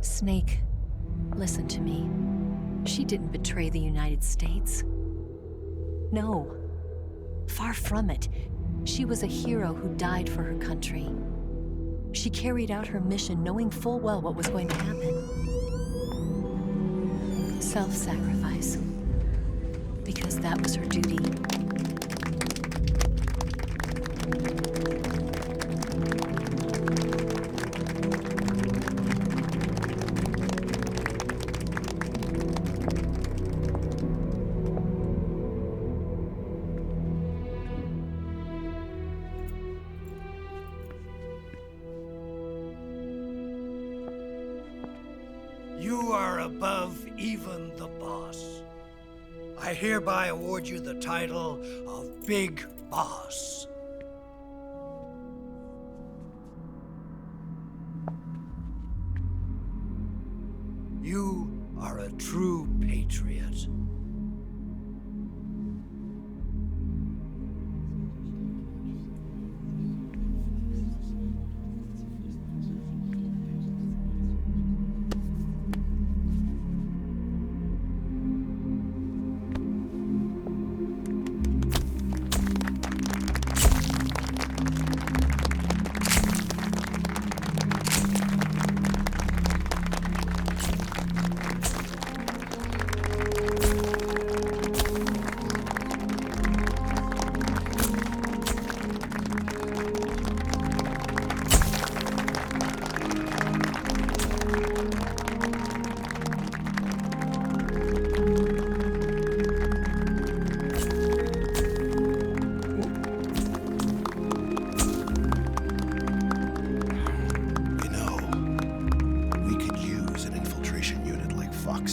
Snake, listen to me. She didn't betray the United States. No. Far from it. She was a hero who died for her country. She carried out her mission knowing full well what was going to happen. Self-sacrifice. Because that was her duty. You are above even the boss. I hereby award you the title of Big Boss. You are a true patriot.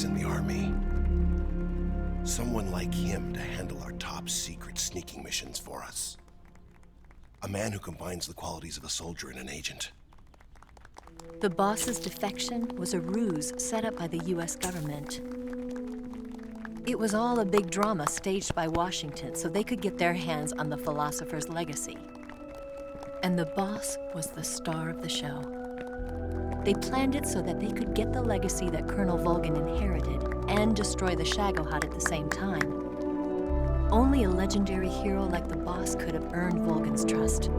In the army. Someone like him to handle our top secret sneaking missions for us. A man who combines the qualities of a soldier and an agent. The boss's defection was a ruse set up by the US government. It was all a big drama staged by Washington so they could get their hands on the philosopher's legacy. And the boss was the star of the show. They planned it so that they could get the legacy that Colonel Volgin inherited and destroy the Shagohod at the same time. Only a legendary hero like the boss could have earned Volgin's trust.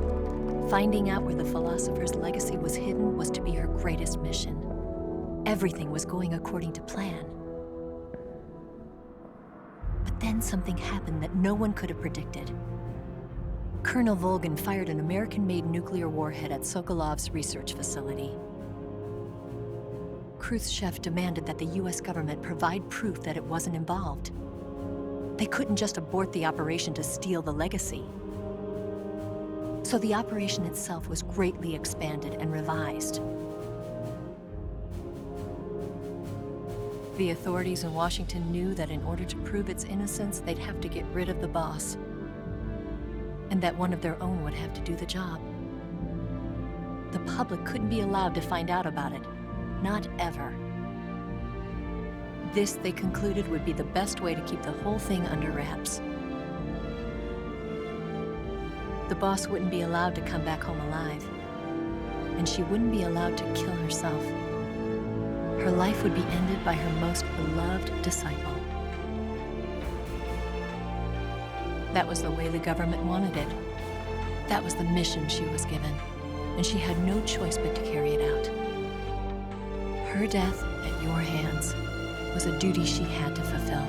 Finding out where the philosopher's legacy was hidden was to be her greatest mission. Everything was going according to plan. But then something happened that no one could have predicted. Colonel Volgin fired an American-made nuclear warhead at Sokolov's research facility. Khrushchev demanded that the US government provide proof that it wasn't involved. They couldn't just abort the operation to steal the legacy. So the operation itself was greatly expanded and revised. The authorities in Washington knew that in order to prove its innocence, they'd have to get rid of the boss, and that one of their own would have to do the job. The public couldn't be allowed to find out about it. Not ever. This, they concluded, would be the best way to keep the whole thing under wraps. The boss wouldn't be allowed to come back home alive, and she wouldn't be allowed to kill herself. Her life would be ended by her most beloved disciple. That was the way the government wanted it. That was the mission she was given, and she had no choice but to carry it out. Her death at your hands was a duty she had to fulfill.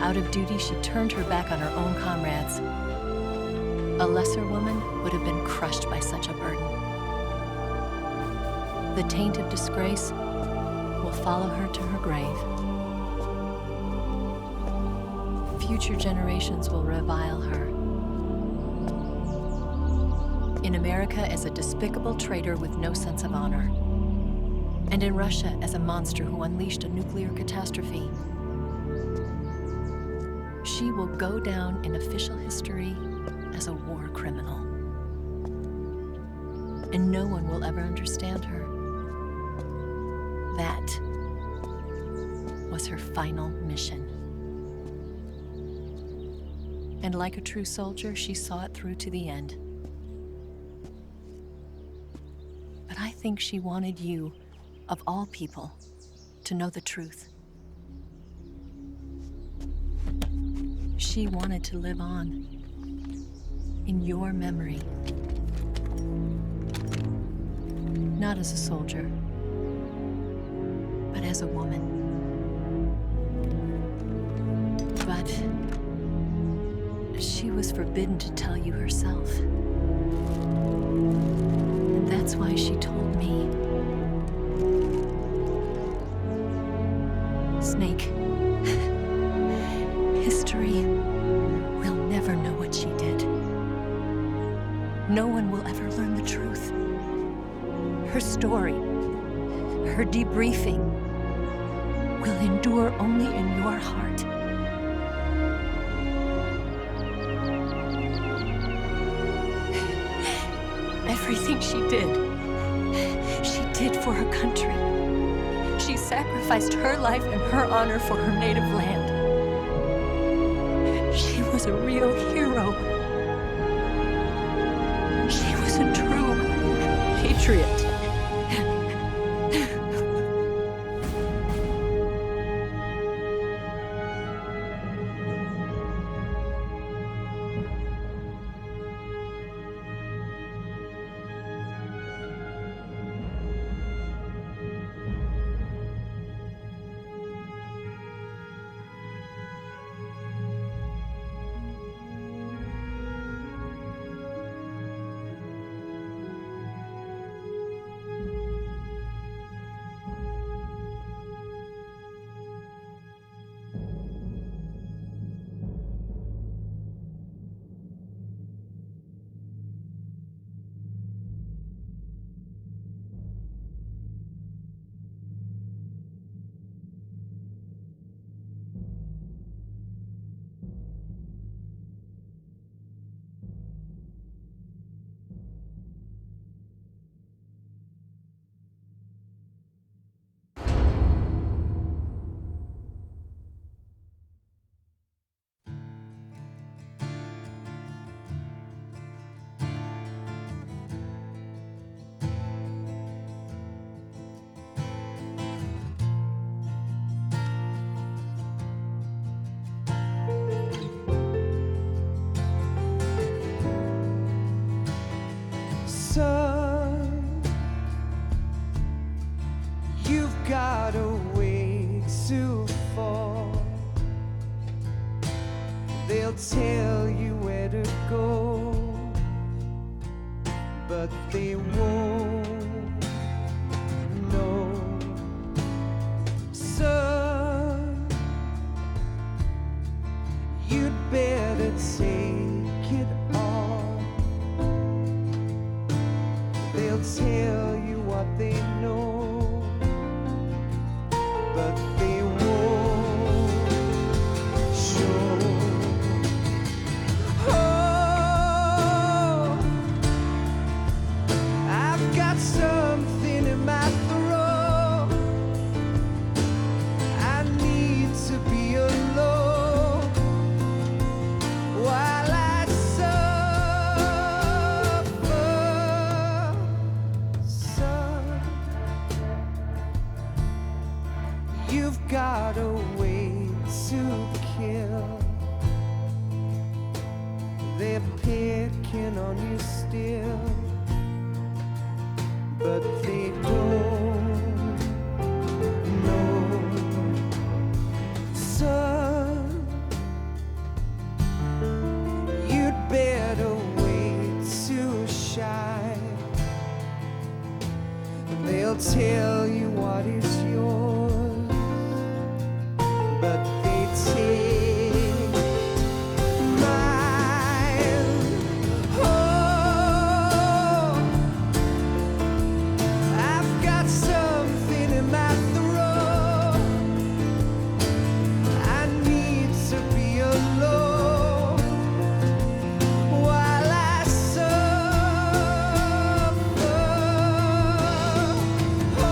Out of duty, she turned her back on her own comrades. A lesser woman would have been crushed by such a burden. The taint of disgrace will follow her to her grave. Future generations will revile her. In America as a despicable traitor with no sense of honor. And in Russia as a monster who unleashed a nuclear catastrophe. She will go down in official history as a war criminal. And no one will ever understand her. That was her final mission. And like a true soldier, she saw it through to the end. But I think she wanted you, of all people, to know the truth. She wanted to live on in your memory. Not as a soldier, but as a woman. But she was forbidden to tell you herself. And that's why she told me. Snake, history will never know what she did. No one will ever learn the truth. Her story, her debriefing, will endure only in your heart. Everything she did for her country. She sacrificed her life and her honor for her native land. She was a real hero. She was a true patriot. Son, you've got a ways to fall. They'll tell you where to go, but they won't know. Son, you'd better take it on. They'll tell you what they know, but they won't show. Oh, I've got something in my throat. I need to be alone while I suffer. Son, you've got a way to kill. They're picking on you still, but they don't know. Son, you'd better wait to shine. They'll tell you what is yours, but they take mine. Oh, I've got something in my throat. I need to be alone while I suffer. Oh,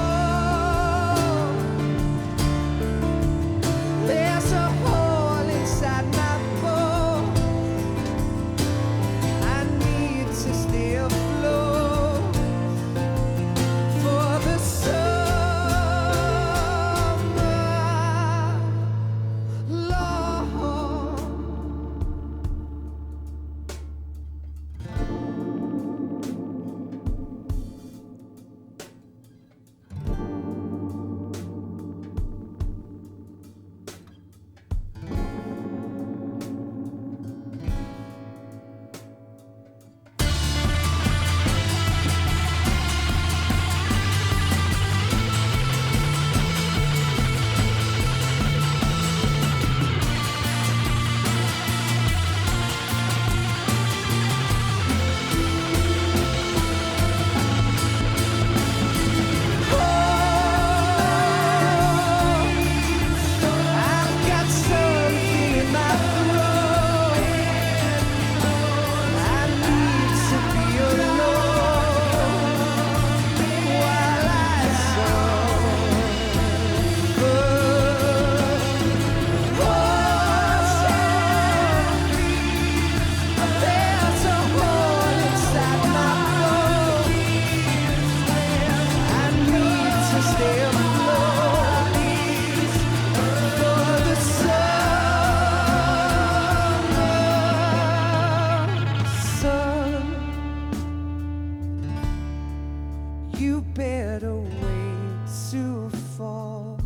you better wait to fall.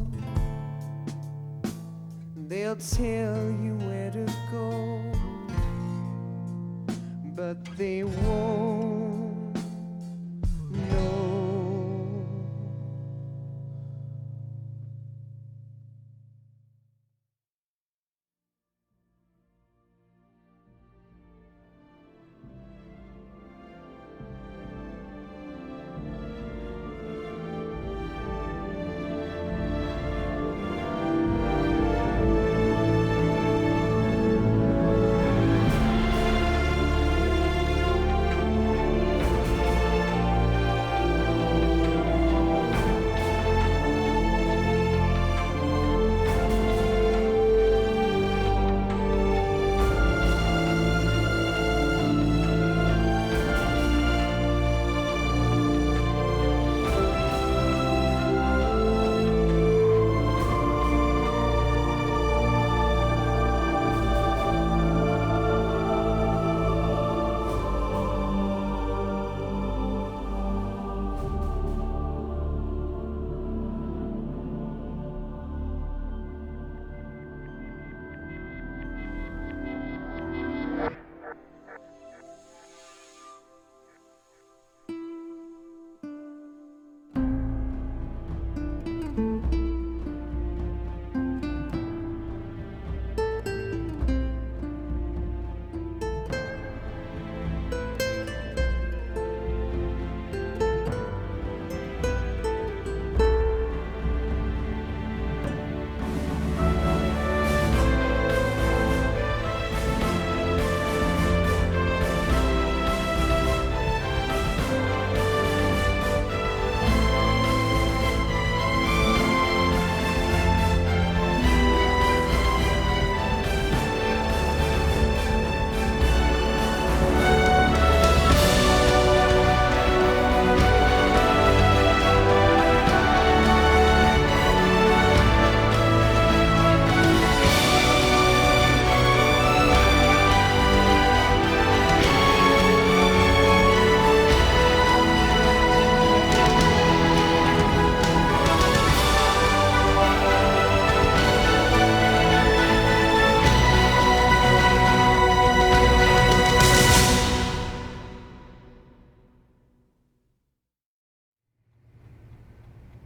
They'll tell you where to go, but they won't know.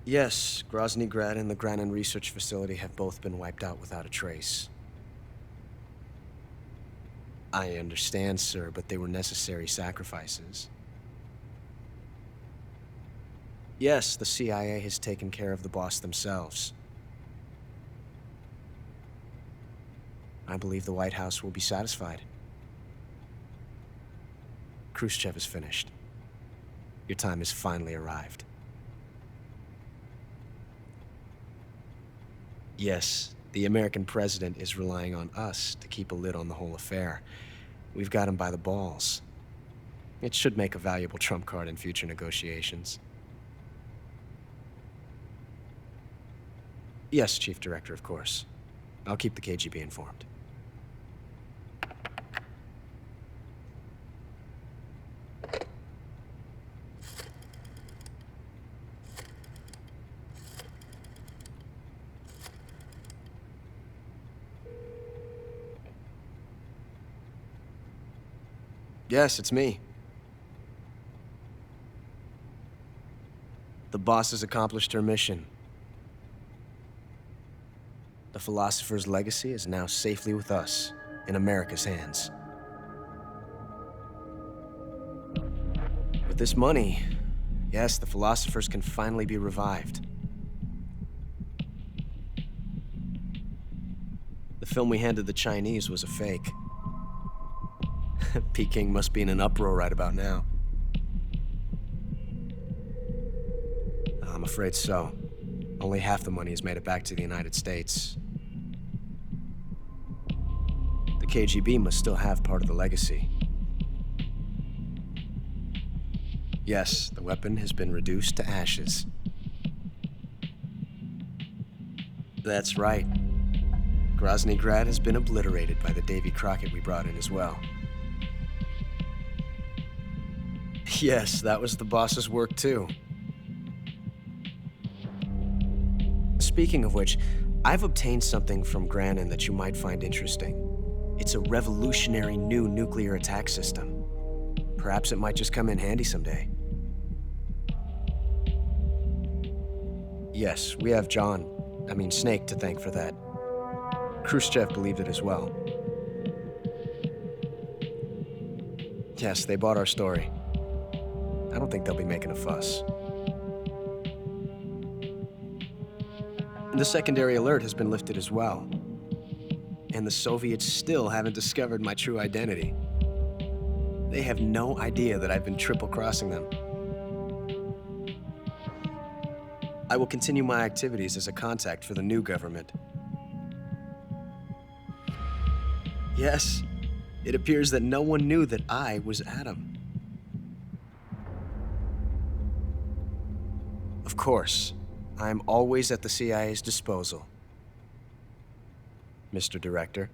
Yes, Grozny Grad and the Granin Research Facility have both been wiped out without a trace. I understand, sir, but they were necessary sacrifices. Yes, the CIA has taken care of the boss themselves. I believe the White House will be satisfied. Khrushchev is finished. Your time has finally arrived. Yes, the American president is relying on us to keep a lid on the whole affair. We've got him by the balls. It should make a valuable trump card in future negotiations. Yes, Chief Director, of course. I'll keep the KGB informed. Yes, it's me. The boss has accomplished her mission. The philosopher's legacy is now safely with us, in America's hands. With this money, yes, the philosophers can finally be revived. The film we handed the Chinese was a fake. Peking must be in an uproar right about now. I'm afraid so. Only half the money has made it back to the United States. The KGB must still have part of the legacy. Yes, the weapon has been reduced to ashes. That's right. Grozny Grad has been obliterated by the Davy Crockett we brought in as well. Yes, that was the boss's work too. Speaking of which, I've obtained something from Granin that you might find interesting. It's a revolutionary new nuclear attack system. Perhaps it might just come in handy someday. Yes, we have Snake to thank for that. Khrushchev believed it as well. Yes, they bought our story. I don't think they'll be making a fuss. The secondary alert has been lifted as well. And the Soviets still haven't discovered my true identity. They have no idea that I've been triple-crossing them. I will continue my activities as a contact for the new government. Yes, it appears that no one knew that I was Adam. Of course, I am always at the CIA's disposal, Mr. Director.